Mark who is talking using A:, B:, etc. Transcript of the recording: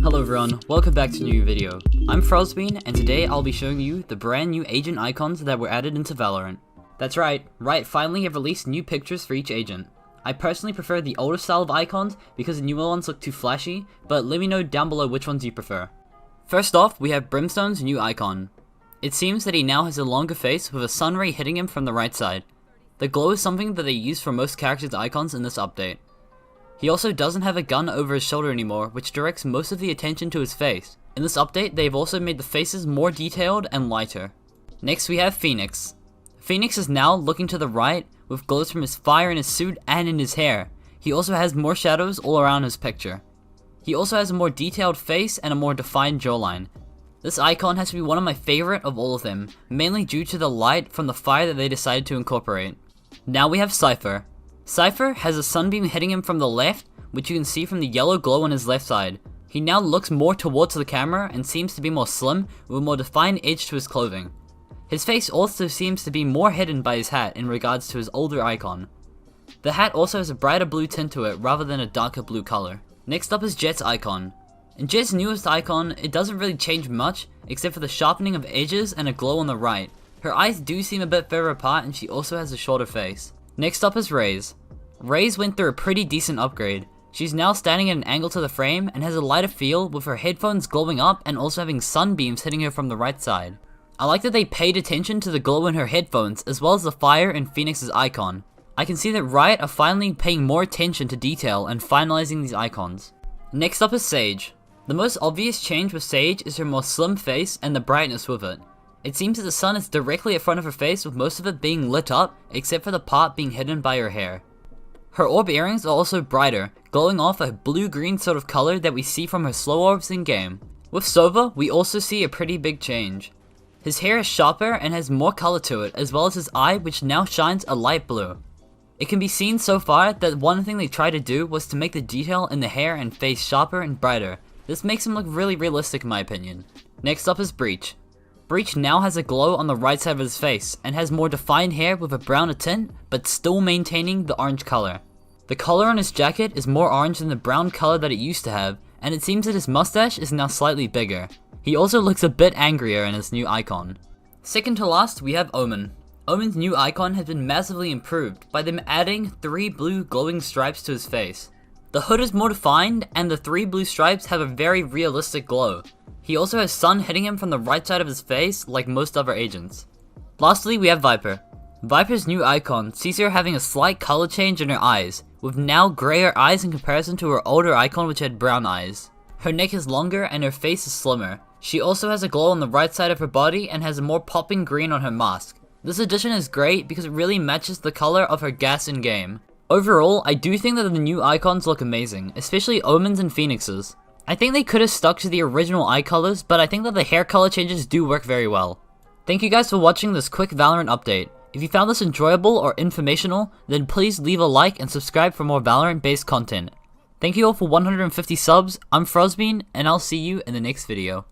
A: Hello everyone, welcome back to a new video. I'm Frostbean, and today I'll be showing you the brand new agent icons that were added into Valorant. That's right, Riot finally have released new pictures for each agent. I personally prefer the older style of icons because the newer ones look too flashy, but let me know down below which ones you prefer. First off, we have Brimstone's new icon. It seems that he now has a longer face with a sun ray hitting him from the right side. The glow is something that they use for most characters' icons in this update. He also doesn't have a gun over his shoulder anymore, which directs most of the attention to his face. In this update, they've also made the faces more detailed and lighter. Next we have Phoenix. Phoenix is now looking to the right, with glows from his fire in his suit and in his hair. He also has more shadows all around his picture. He also has a more detailed face and a more defined jawline. This icon has to be one of my favorite of all of them, mainly due to the light from the fire that they decided to incorporate. Now we have Cypher. Cypher has a sunbeam hitting him from the left, which you can see from the yellow glow on his left side. He now looks more towards the camera and seems to be more slim, with a more defined edge to his clothing. His face also seems to be more hidden by his hat in regards to his older icon. The hat also has a brighter blue tint to it rather than a darker blue color. Next up is Jett's icon. In Jett's newest icon, it doesn't really change much, except for the sharpening of edges and a glow on the right. Her eyes do seem a bit further apart, and she also has a shorter face. Next up is Raze. Raze went through a pretty decent upgrade. She's now standing at an angle to the frame and has a lighter feel, with her headphones glowing up and also having sunbeams hitting her from the right side. I like that they paid attention to the glow in her headphones as well as the fire in Phoenix's icon. I can see that Riot are finally paying more attention to detail and finalizing these icons. Next up is Sage. The most obvious change with Sage is her more slim face and the brightness with it. It seems that the sun is directly in front of her face, with most of it being lit up except for the part being hidden by her hair. Her orb earrings are also brighter, glowing off a blue-green sort of color that we see from her slow orbs in game. With Sova, we also see a pretty big change. His hair is sharper and has more color to it, as well as his eye, which now shines a light blue. It can be seen so far that one thing they tried to do was to make the detail in the hair and face sharper and brighter. This makes him look really realistic in my opinion. Next up is Breach. Breach now has a glow on the right side of his face, and has more defined hair with a browner tint, but still maintaining the orange color. The color on his jacket is more orange than the brown color that it used to have, and it seems that his mustache is now slightly bigger. He also looks a bit angrier in his new icon. Second to last, we have Omen. Omen's new icon has been massively improved by them adding 3 blue glowing stripes to his face. The hood is more defined, and the 3 blue stripes have a very realistic glow. He also has sun hitting him from the right side of his face like most other agents. Lastly, we have Viper. Viper's new icon sees her having a slight color change in her eyes, with now grayer eyes in comparison to her older icon which had brown eyes. Her neck is longer and her face is slimmer. She also has a glow on the right side of her body and has a more popping green on her mask. This addition is great because it really matches the color of her gas in game. Overall, I do think that the new icons look amazing, especially Omen's and Phoenix's. I think they could have stuck to the original eye colors, but I think that the hair color changes do work very well. Thank you guys for watching this quick Valorant update. If you found this enjoyable or informational, then please leave a like and subscribe for more Valorant based content. Thank you all for 150 subs, I'm Frostbean, and I'll see you in the next video.